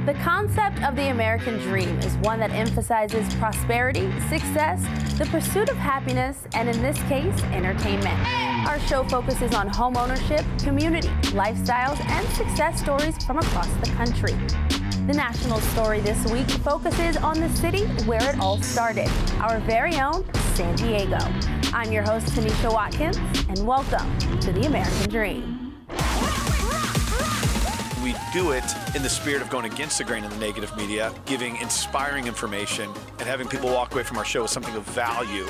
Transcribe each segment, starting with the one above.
The concept of the American dream is one that emphasizes prosperity, success, the pursuit of happiness, and in this case, entertainment. Our show focuses on home ownership, community, lifestyles, and success stories from across the country. The national story this week focuses on the city where it all started, our very own San Diego. I'm your host, Toneshia Watkins, and welcome to the American Dream. We do it in the spirit of going against the grain of the negative media, giving inspiring information, and having people walk away from our show with something of value.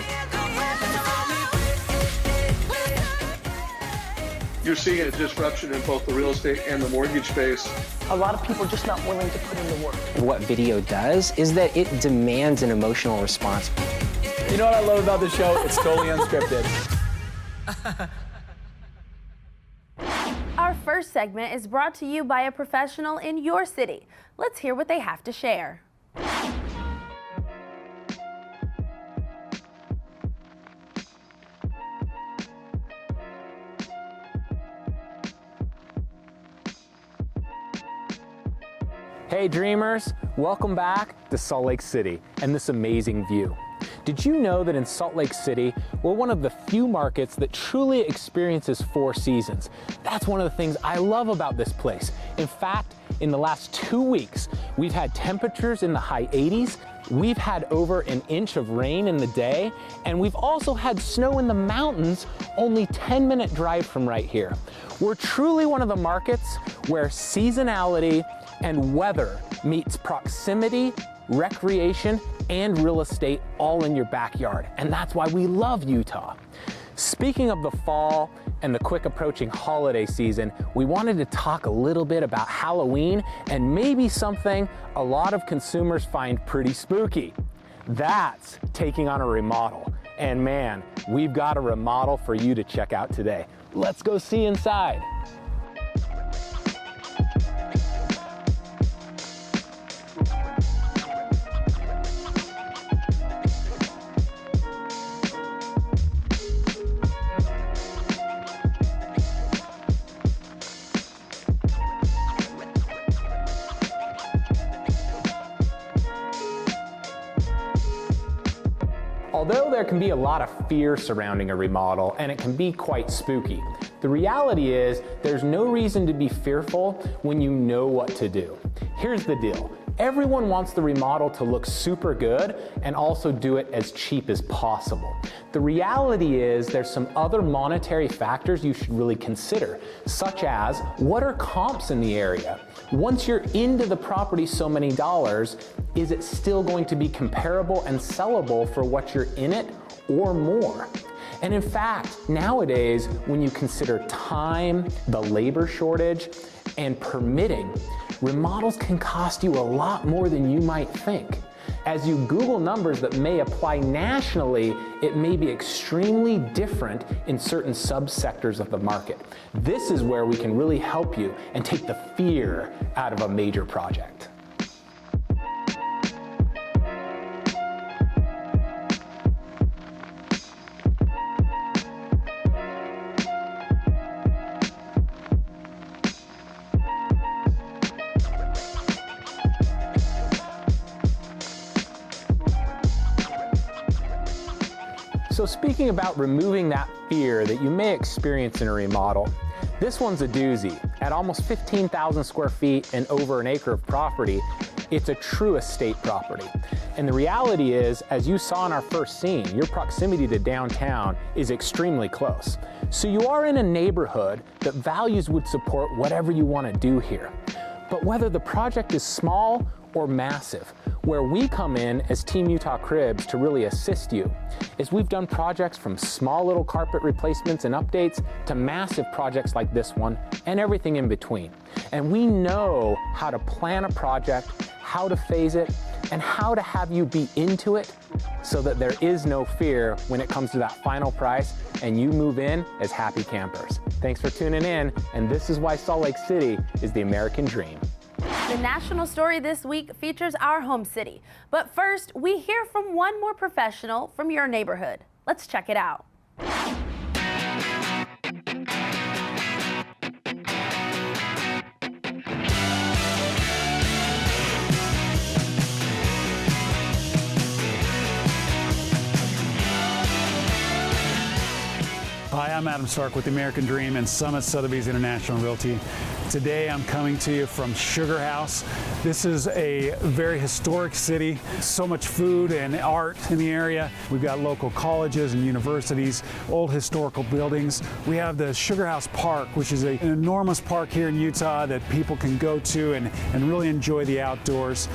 You're seeing a disruption in both the real estate and the mortgage space. A lot of people are just not willing to put in the work. What video does is that it demands an emotional response. You know what I love about the show? It's totally unscripted. Our first segment is brought to you by a professional in your city. Let's hear what they have to share. Hey dreamers, welcome back to Salt Lake City and this amazing view. Did you know that in Salt Lake City, we're one of the few markets that truly experiences 4 seasons? That's one of the things I love about this place. In fact, in the last 2 weeks, we've had temperatures in the high 80s, we've had over an inch of rain in the day, and we've also had snow in the mountains only 10-minute drive from right here. We're truly one of the markets where seasonality and weather meets proximity, recreation, and real estate all in your backyard. And that's why we love Utah. Speaking of the fall and the quick approaching holiday season, we wanted to talk a little bit about Halloween and maybe something a lot of consumers find pretty spooky. That's taking on a remodel. And man, we've got a remodel for you to check out today. Let's go see inside. Although there can be a lot of fear surrounding a remodel and it can be quite spooky, the reality is there's no reason to be fearful when you know what to do. Here's the deal. Everyone wants the remodel to look super good and also do it as cheap as possible. The reality is there's some other monetary factors you should really consider, such as what are comps in the area? Once you're into the property so many dollars, is it still going to be comparable and sellable for what you're in it or more? And in fact, nowadays, when you consider time, the labor shortage, and permitting, remodels can cost you a lot more than you might think. As you Google numbers that may apply nationally, it may be extremely different in certain subsectors of the market. This is where we can really help you and take the fear out of a major project. So speaking about removing that fear that you may experience in a remodel, this one's a doozy. At almost 15,000 square feet and over an acre of property, it's a true estate property. And the reality is, as you saw in our first scene, your proximity to downtown is extremely close. So you are in a neighborhood that values would support whatever you want to do here. But whether the project is small or massive, where we come in as Team Utah Cribs to really assist you is we've done projects from small little carpet replacements and updates to massive projects like this one and everything in between. And we know how to plan a project, how to phase it, and how to have you be into it so that there is no fear when it comes to that final price and you move in as happy campers. Thanks for tuning in, and this is why Salt Lake City is the American dream. The national story this week features our home city. But first, we hear from one more professional from your neighborhood. Let's check it out. Adam Stark with the American Dream and Summit Sotheby's International Realty. Today I'm coming to you from Sugar House. This is a very historic city, so much food and art in the area. We've got local colleges and universities, old historical buildings. We have the Sugar House Park, which is an enormous park here in Utah that people can go to and really enjoy the outdoors.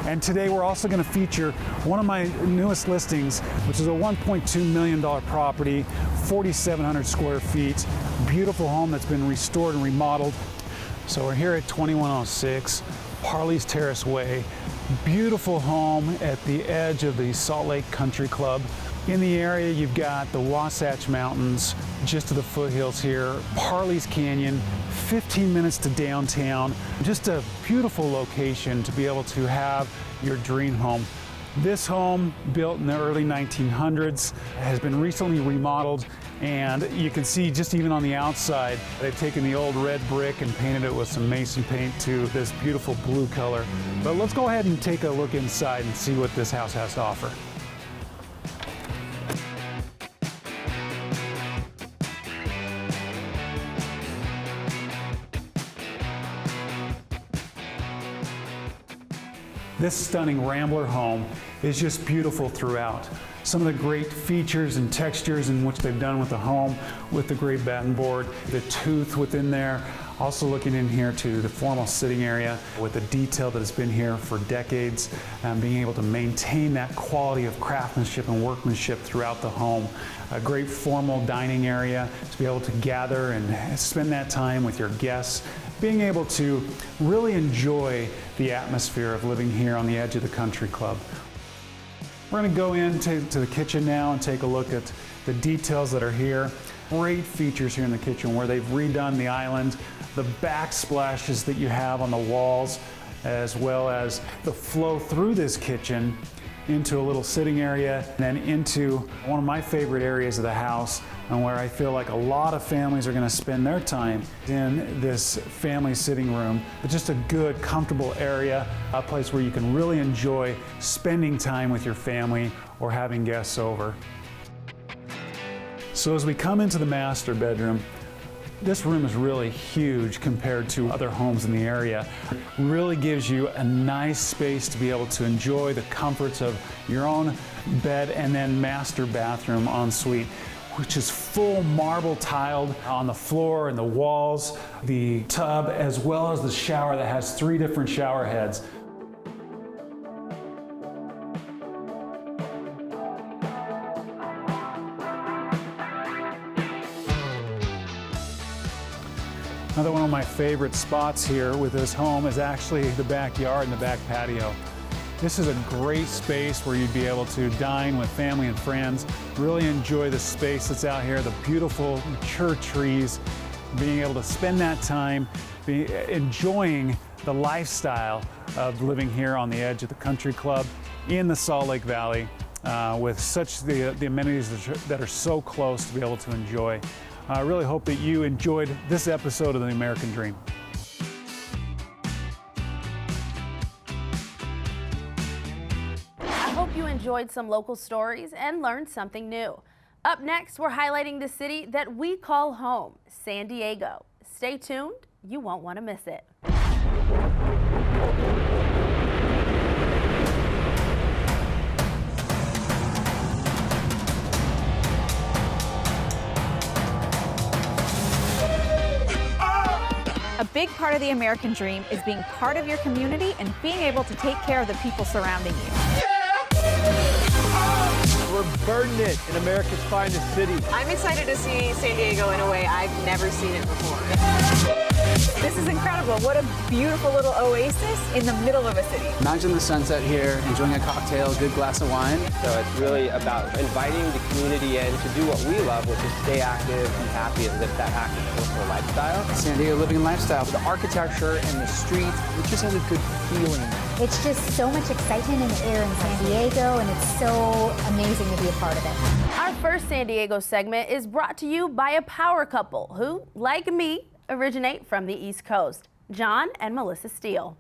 And today we're also going to feature one of my newest listings, which is a $1.2 million property, 4,700 square feet, beautiful home that's been restored and remodeled. So we're here at 2106 Harley's Terrace Way. Beautiful home at the edge of the Salt Lake Country Club. In the area, you've got the Wasatch Mountains just to the foothills here, Parley's Canyon, 15 minutes to downtown. Just a beautiful location to be able to have your dream home. This home, built in the early 1900s, has been recently remodeled, and you can see just even on the outside, they've taken the old red brick and painted it with some mason paint to this beautiful blue color. But let's go ahead and take a look inside and see what this house has to offer. This stunning Rambler home is just beautiful throughout. Some of the great features and textures in which they've done with the home, with the great batten board, the tooth within there. Also looking in here to the formal sitting area with the detail that has been here for decades, and being able to maintain that quality of craftsmanship and workmanship throughout the home. A great formal dining area to be able to gather and spend that time with your guests, being able to really enjoy the atmosphere of living here on the edge of the country club. We're going to go into the kitchen now and take a look at the details that are here. Great features here in the kitchen where they've redone the island, the backsplashes that you have on the walls, as well as the flow through this kitchen into a little sitting area, and then into one of my favorite areas of the house, and where I feel like a lot of families are going to spend their time in this family sitting room. But just a good, comfortable area, a place where you can really enjoy spending time with your family or having guests over. So as we come into the master bedroom, this room is really huge compared to other homes in the area. Really gives you a nice space to be able to enjoy the comforts of your own bed and then master bathroom ensuite, which is full marble tiled on the floor and the walls, the tub, as well as the shower that has 3 different shower heads. Another one of my favorite spots here with this home is actually the backyard and the back patio. This is a great space where you'd be able to dine with family and friends, really enjoy the space that's out here, the beautiful mature trees, being able to spend that time enjoying the lifestyle of living here on the edge of the country club in the Salt Lake Valley with such the amenities that are so close to be able to enjoy. I really hope that you enjoyed this episode of The American Dream. I hope you enjoyed some local stories and learned something new. Up next, we're highlighting the city that we call home, San Diego. Stay tuned, you won't want to miss it. A big part of the American dream is being part of your community and being able to take care of the people surrounding you. We're burning it in America's finest city. I'm excited to see San Diego in a way I've never seen it before. This is incredible. What a beautiful little oasis in the middle of a city. Imagine the sunset here, enjoying a cocktail, a good glass of wine. So it's really about inviting the community in to do what we love, which is stay active, be happy, and live that active, coastal lifestyle. San Diego living and lifestyle. The architecture and the street, it just has a good feeling. It's just so much excitement in the air in San Diego, and it's so amazing to be a part of it. Our first San Diego segment is brought to you by a power couple who, like me, originate from the East Coast, John and Melissa Steele.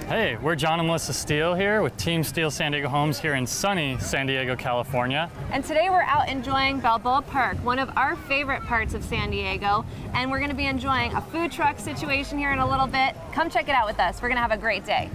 Hey, we're John and Melissa Steele here with Team Steele San Diego Homes here in sunny San Diego, California. And today we're out enjoying Balboa Park, one of our favorite parts of San Diego. And we're gonna be enjoying a food truck situation here in a little bit. Come check it out with us. We're gonna have a great day.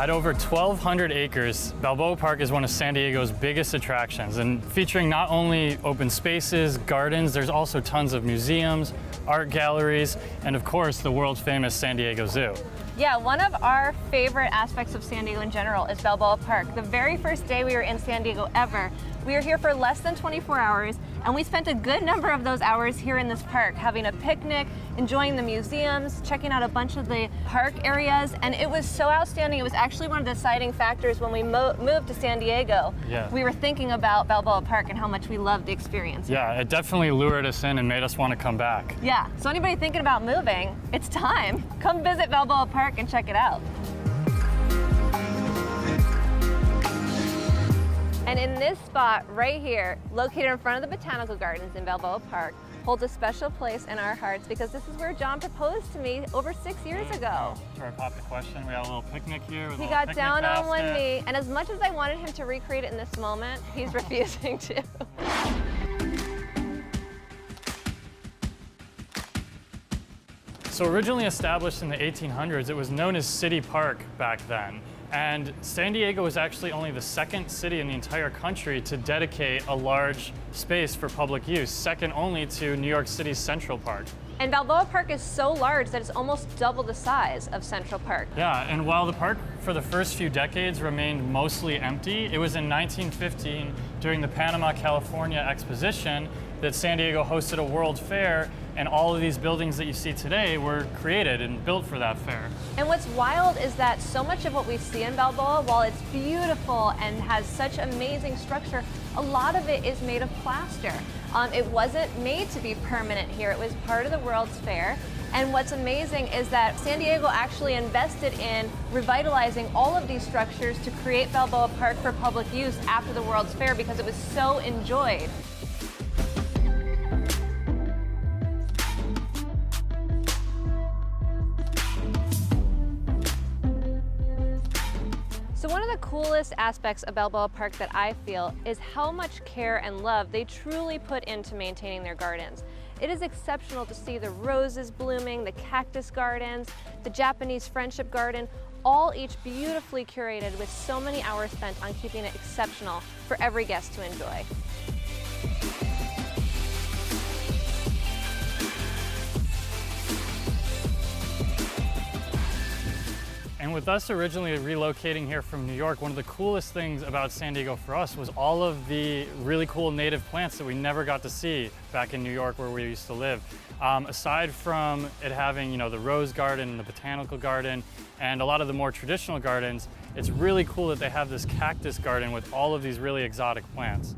At over 1,200 acres, Balboa Park is one of San Diego's biggest attractions, and featuring not only open spaces, gardens, there's also tons of museums, art galleries, and of course the world famous San Diego Zoo. Yeah, one of our favorite aspects of San Diego in general is Balboa Park. The very first day we were in San Diego ever, we were here for less than 24 hours, and we spent a good number of those hours here in this park, having a picnic, enjoying the museums, checking out a bunch of the park areas, and it was so outstanding. It was actually one of the deciding factors when we moved to San Diego. Yeah. We were thinking about Balboa Park and how much we loved the experience. Yeah, it definitely lured us in and made us want to come back. Yeah, so anybody thinking about moving, it's time. Come visit Balboa Park and check it out. And in this spot right here, located in front of the Botanical Gardens in Balboa Park, holds a special place in our hearts because this is where John proposed to me over 6 years ago. To our pop the question, we had a little picnic here. He got down on one knee, and as much as I wanted him to recreate it in this moment, he's refusing to. So originally established in the 1800s, it was known as City Park back then. And San Diego was actually only the second city in the entire country to dedicate a large space for public use, second only to New York City's Central Park. And Balboa Park is so large that it's almost double the size of Central Park. Yeah, and while the park for the first few decades remained mostly empty, it was in 1915 during the Panama, California Exposition that San Diego hosted a World Fair, and all of these buildings that you see today were created and built for that fair. And what's wild is that so much of what we see in Balboa, while it's beautiful and has such amazing structure, a lot of it is made of plaster. It wasn't made to be permanent here. It was part of the World's Fair. And what's amazing is that San Diego actually invested in revitalizing all of these structures to create Balboa Park for public use after the World's Fair because it was so enjoyed. So one of the coolest aspects of Balboa Park that I feel is how much care and love they truly put into maintaining their gardens. It is exceptional to see the roses blooming, the cactus gardens, the Japanese friendship garden, all each beautifully curated with so many hours spent on keeping it exceptional for every guest to enjoy. And with us originally relocating here from New York, one of the coolest things about San Diego for us was all of the really cool native plants that we never got to see back in New York where we used to live. Aside from it having, the rose garden and the botanical garden and a lot of the more traditional gardens, it's really cool that they have this cactus garden with all of these really exotic plants.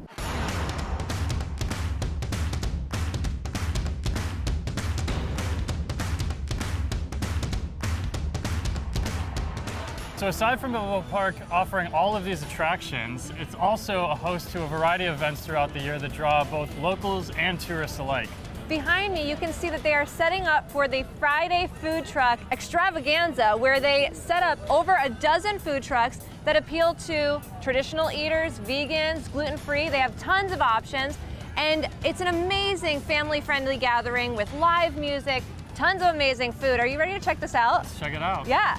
So aside from Balboa Park offering all of these attractions, it's also a host to a variety of events throughout the year that draw both locals and tourists alike. Behind me, you can see that they are setting up for the Friday food truck extravaganza, where they set up over a dozen food trucks that appeal to traditional eaters, vegans, gluten-free. They have tons of options, and it's an amazing family-friendly gathering with live music, tons of amazing food. Are you ready to check this out? Let's check it out. Yeah.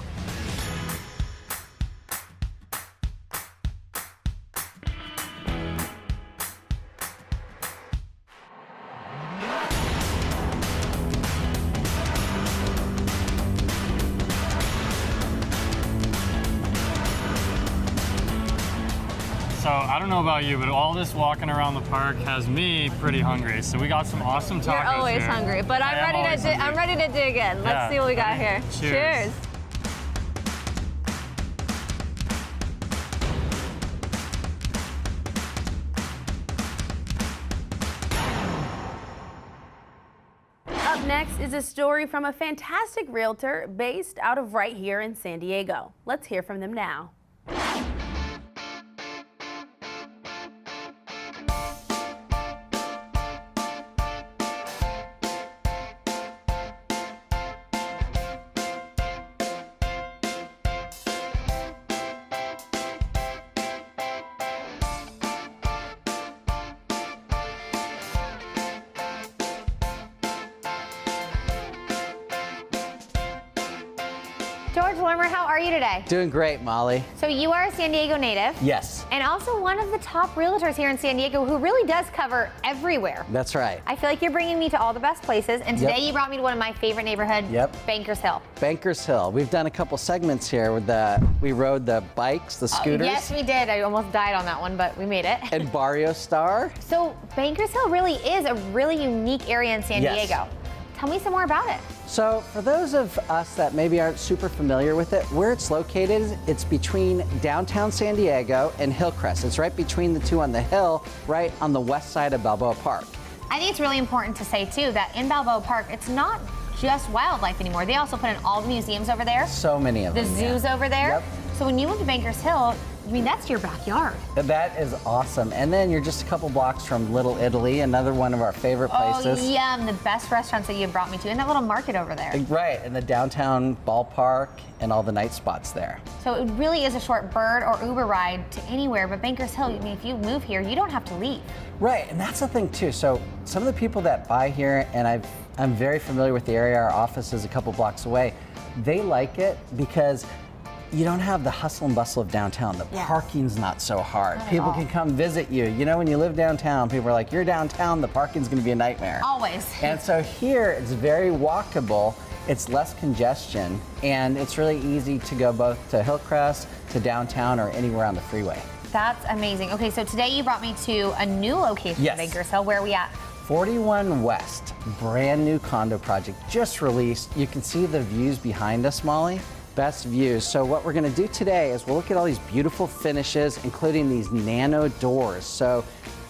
So I don't know about you, but all this walking around the park has me pretty hungry. So we got some awesome tacos. You're always here. hungry, but I'm ready to dig in. Let's see what we got here. Cheers. Cheers. Up next is a story from a fantastic realtor based out of right here in San Diego. Let's hear from them now. George Lorimer, how are you today? Doing great, Molly. So you are a San Diego native. Yes. And also one of the top realtors here in San Diego who really does cover everywhere. That's right. I feel like you're bringing me to all the best places, and today you brought me to one of my favorite neighborhoods, Bankers Hill. Bankers Hill. We've done a couple segments here with we rode the bikes, the scooters. Yes, we did. I almost died on that one, but we made it. And Barrio Star. So Bankers Hill really is a really unique area in San Diego. Tell me some more about it. So for those of us that maybe aren't super familiar with it, where it's located, it's between downtown San Diego and Hillcrest. It's right between the two on the hill, right on the west side of Balboa Park. I think it's really important to say too that in Balboa Park, it's not just wildlife anymore. They also put in all the museums over there. So many of them. The zoos over there. So when you move to Bankers Hill, I mean, that's your backyard. That is awesome. And then you're just a couple blocks from Little Italy, another one of our favorite places. Oh, yum. The best restaurants that you brought me to, and that little market over there. Right, and the downtown ballpark and all the night spots there. So it really is a short bird or Uber ride to anywhere, but Bankers Hill, I mean, if you move here, you don't have to leave. Right, and that's the thing too. So some of the people that buy here, and I'm very familiar with the area, our office is a couple blocks away, they like it because you don't have the hustle and bustle of downtown. The parking's not so hard. People can come visit you. You know, when you live downtown, people are like, you're downtown, the parking's gonna be a nightmare. Always. And so here, it's very walkable, it's less congestion, and it's really easy to go both to Hillcrest, to downtown, or anywhere on the freeway. That's amazing. Okay, so today you brought me to a new location in Bankers Hill. Where are we at? 41 West, brand new condo project, just released. You can see the views behind us, Molly. Best views. So what we're gonna do today is we'll look at all these beautiful finishes, including these nano doors. So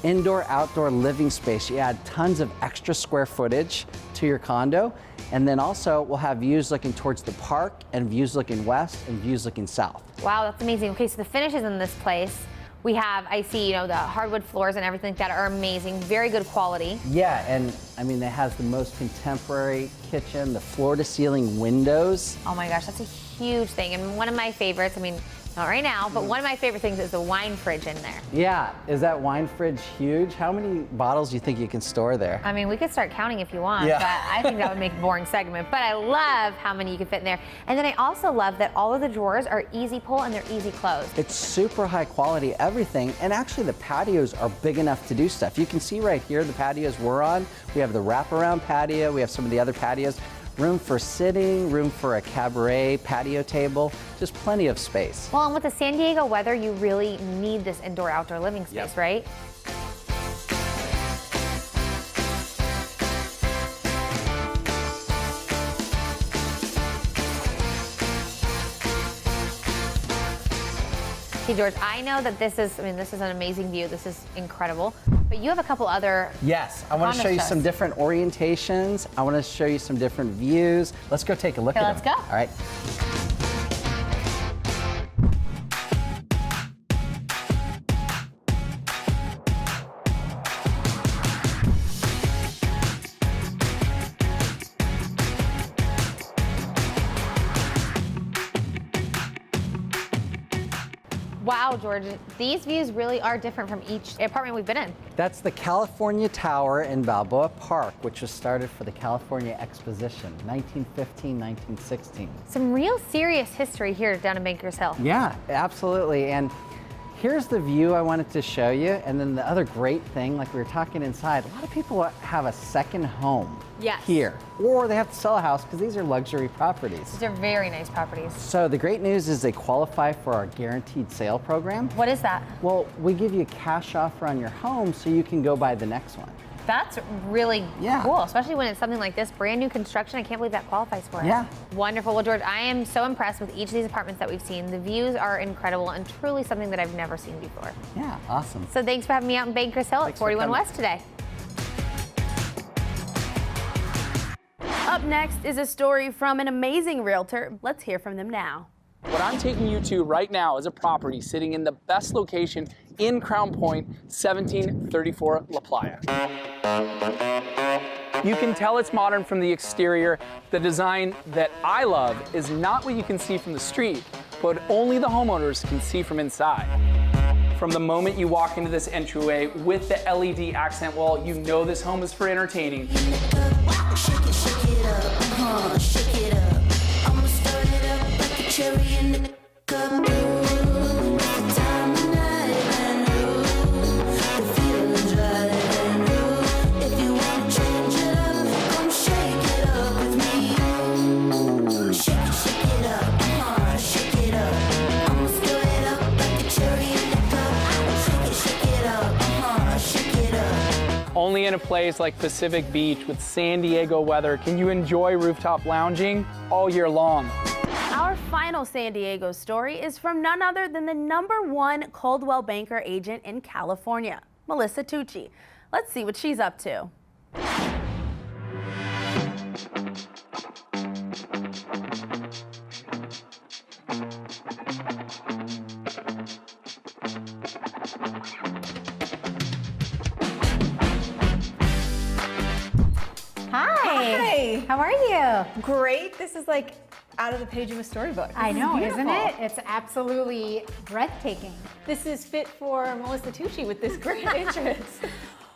indoor, outdoor living space. You add tons of extra square footage to your condo. And then also we'll have views looking towards the park and views looking west and views looking south. Wow, that's amazing. Okay, so the finishes in this place, we have, I see, you know, the hardwood floors and everything like that are amazing, very good quality. Yeah, and I mean, it has the most contemporary kitchen, the floor to ceiling windows. Oh my gosh, that's a huge thing. And one of my favorites, I mean, not right now, but one of my favorite things is the wine fridge in there. Yeah, is that wine fridge huge? How many bottles do you think you can store there? I mean, we could start counting if you want, but I think that would make a boring segment. But I love how many you can fit in there. And then I also love that all of the drawers are easy pull and they're easy close. It's super high quality, everything. And actually the patios are big enough to do stuff. You can see right here the patios we're on. We have the wraparound patio. We have some of the other patios. Room for sitting, room for a cabaret patio table, just plenty of space. Well, and with the San Diego weather, you really need this indoor-outdoor living space, right? Okay, George, I know that this is an amazing view. This is incredible. But you have a couple other Yes, I want to show you some different orientations. I want to show you some different views. Let's go take a look at them. Let's go. All right. Wow, George, these views really are different from each apartment we've been in. That's the California Tower in Balboa Park, which was started for the California Exposition, 1915, 1916. Some real serious history here down in Bankers Hill. Yeah, absolutely. And here's the view I wanted to show you. And then the other great thing, like we were talking inside, a lot of people have a second home here, or they have to sell a house because these are luxury properties. These are very nice properties. So the great news is they qualify for our guaranteed sale program. What is that? Well, we give you a cash offer on your home so you can go buy the next one. That's really cool, especially when it's something like this, brand new construction. I can't believe that qualifies for it. Yeah. Wonderful. Well, George, I am so impressed with each of these apartments that we've seen. The views are incredible and truly something that I've never seen before. Yeah, awesome. So thanks for having me out in Bankers Hill at 41 West today. Up next is a story from an amazing realtor. Let's hear from them now. What I'm taking you to right now is a property sitting in the best location in Crown Point, 1734 La Playa. You can tell it's modern from the exterior. The design that I love is not what you can see from the street, but only the homeowners can see from inside. From the moment you walk into this entryway with the LED accent wall, you know this home is for entertaining. Only in a place like Pacific Beach with San Diego weather can you enjoy rooftop lounging all year long. Our final San Diego story is from none other than the #1 Coldwell Banker agent in California, Melissa Tucci. Let's see what she's up to. Hi. How are you? Great. This is like out of the page of a storybook. I know, isn't it? It's absolutely breathtaking. This is fit for Melissa Tucci with this great entrance.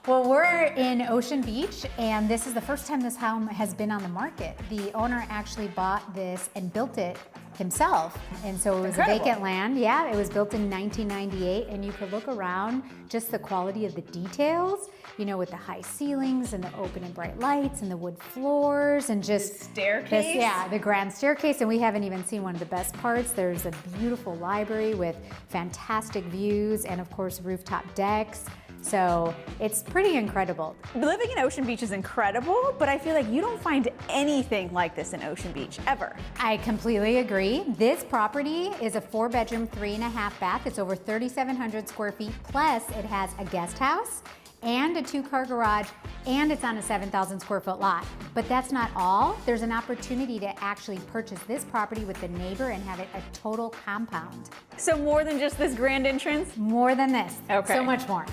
Well, we're in Ocean Beach, and this is the first time this home has been on the market. The owner actually bought this and built it himself, and so it was Incredible. a vacant land. Yeah, it was built in 1998, and you could look around just the quality of the details, you know, with the high ceilings and the open and bright lights and the wood floors and just the staircase. the grand staircase. And we haven't even seen one of the best parts. There's a beautiful library with fantastic views and of course rooftop decks. So it's pretty incredible. Living in Ocean Beach is incredible, but I feel like you don't find anything like this in Ocean Beach, ever. I completely agree. This property is a 4-bedroom, 3.5 bath. It's over 3,700 square feet, plus it has a guest house and a 2-car garage, and it's on a 7,000 square foot lot. But that's not all. There's an opportunity to actually purchase this property with the neighbor and have it a total compound. So more than just this grand entrance? More than this. Okay. So much more.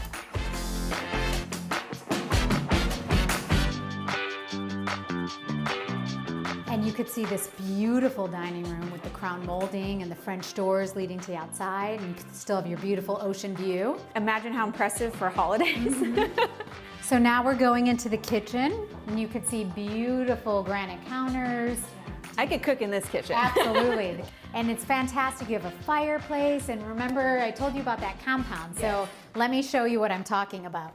And you could see this beautiful dining room with the crown molding and the French doors leading to the outside, and you could still have your beautiful ocean view. Imagine how impressive for holidays. So now we're going into the kitchen, and you could see beautiful granite counters. I could cook in this kitchen. Absolutely. And it's fantastic. You have a fireplace, and remember I told you about that compound. So let me show you what I'm talking about.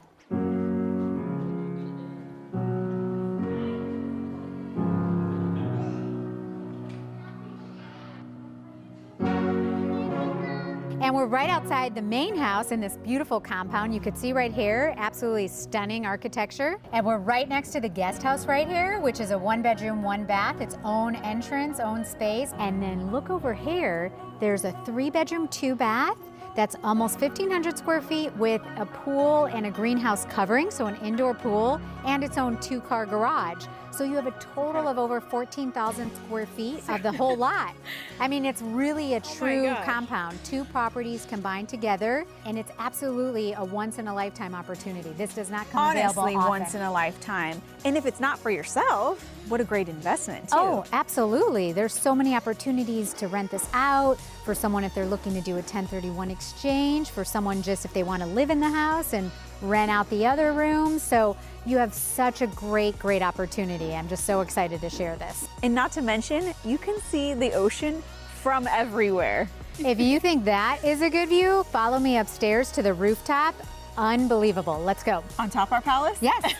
And we're right outside the main house in this beautiful compound. You could see right here, absolutely stunning architecture. And we're right next to the guest house right here, which is a 1-bedroom, 1-bath, its own entrance, own space. And then look over here, there's a 3-bedroom, 2-bath. That's almost 1,500 square feet with a pool and a greenhouse covering, so an indoor pool, and its own 2-car garage. So you have a total of over 14,000 square feet of the whole lot. I mean, it's really a true compound. 2 properties combined together, and it's absolutely a once-in-a-lifetime opportunity. This does not come available often. Honestly, once in a lifetime. And if it's not for yourself, what a great investment, too. Oh, absolutely. There's so many opportunities to rent this out, for someone if they're looking to do a 1031 exchange, for someone just if they want to live in the house and rent out the other rooms. So you have such a great, great opportunity. I'm just so excited to share this. And not to mention, you can see the ocean from everywhere. If you think that is a good view, follow me upstairs to the rooftop. Unbelievable. Let's go. On top of our palace? Yes.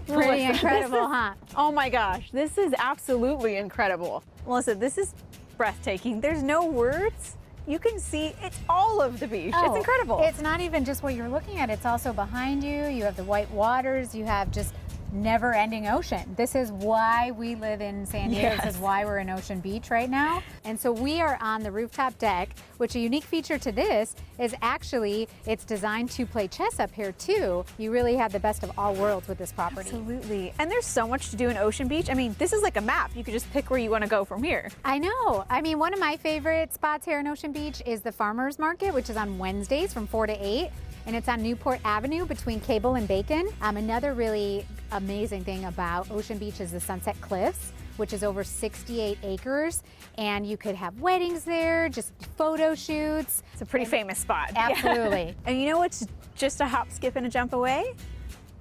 Pretty incredible, huh? Oh my gosh, this is absolutely incredible. Melissa, this is breathtaking. There's no words. You can see it's all of the beach. Oh, it's incredible. It's not even just what you're looking at. It's also behind you. You have the white waters. You have just never-ending ocean. This is why we live in San Diego. Yes. This is why we're in Ocean Beach right now. And so we are on the rooftop deck, which a unique feature to this is actually it's designed to play chess up here too. You really have the best of all worlds with this property. Absolutely. And there's so much to do in Ocean Beach. I mean, this is like a map. You could just pick where you want to go from here. I know. I mean, one of my favorite spots here in Ocean Beach is the Farmers Market, which is on Wednesdays from 4 to 8. And it's on Newport Avenue between Cable and Bacon. Another really amazing thing about Ocean Beach is the Sunset Cliffs, which is over 68 acres. And you could have weddings there, just photo shoots. It's a pretty famous spot. Absolutely. Yeah. And you know what's just a hop, skip, and a jump away?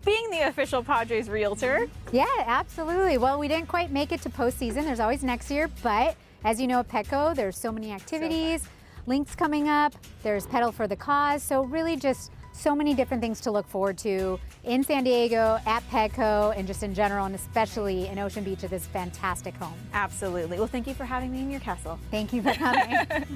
Being the official Padres realtor. Yeah, absolutely. Well, we didn't quite make it to postseason. There's always next year, but as you know, at Petco, there's so many activities. Links coming up, there's Pedal for the Cause, so really just so many different things to look forward to in San Diego, at Petco, and just in general, and especially in Ocean Beach at this fantastic home. Absolutely. Well, thank you for having me in your castle. Thank you for coming.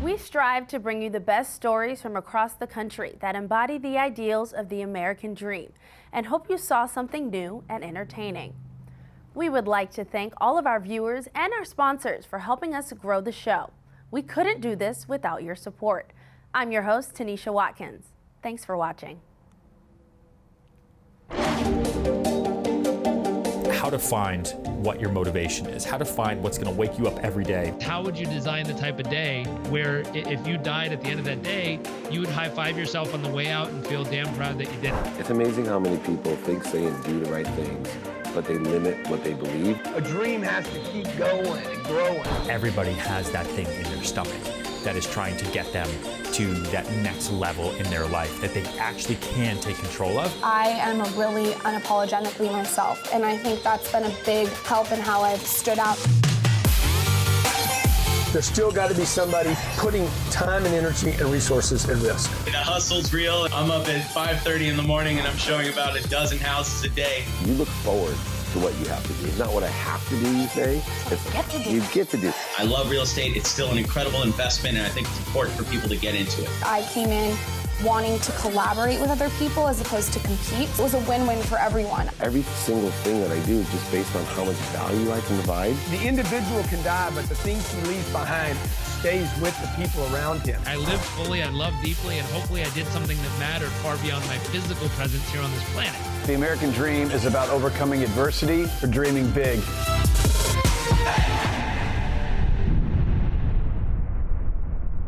We strive to bring you the best stories from across the country that embody the ideals of the American dream and hope you saw something new and entertaining. We would like to thank all of our viewers and our sponsors for helping us grow the show. We couldn't do this without your support. I'm your host, Toneshia Watkins. Thanks for watching. How to find what your motivation is, how to find what's going to wake you up every day. How would you design the type of day where if you died at the end of that day, you would high-five yourself on the way out and feel damn proud that you did it? It's amazing how many people think, say, and do the right things, but they limit what they believe. A dream has to keep going and growing. Everybody has that thing in their stomach that is trying to get them to that next level in their life that they actually can take control of. I am a really unapologetically myself, and I think that's been a big help in how I've stood out. There's still got to be somebody putting time and energy and resources at risk. The hustle's real. I'm up at 5:30 in the morning and I'm showing about a dozen houses a day. You look forward to what you have to do. It's not what I have to do, you say. It's you get to do. I love real estate. It's still an incredible investment, and I think it's important for people to get into it. I came in wanting to collaborate with other people as opposed to compete. It was a win-win for everyone. Every single thing that I do is just based on how much value I can provide. The individual can die, but the things he leaves behind stays with the people around him. I lived fully, I loved deeply, and hopefully I did something that mattered far beyond my physical presence here on this planet. The American dream is about overcoming adversity or dreaming big.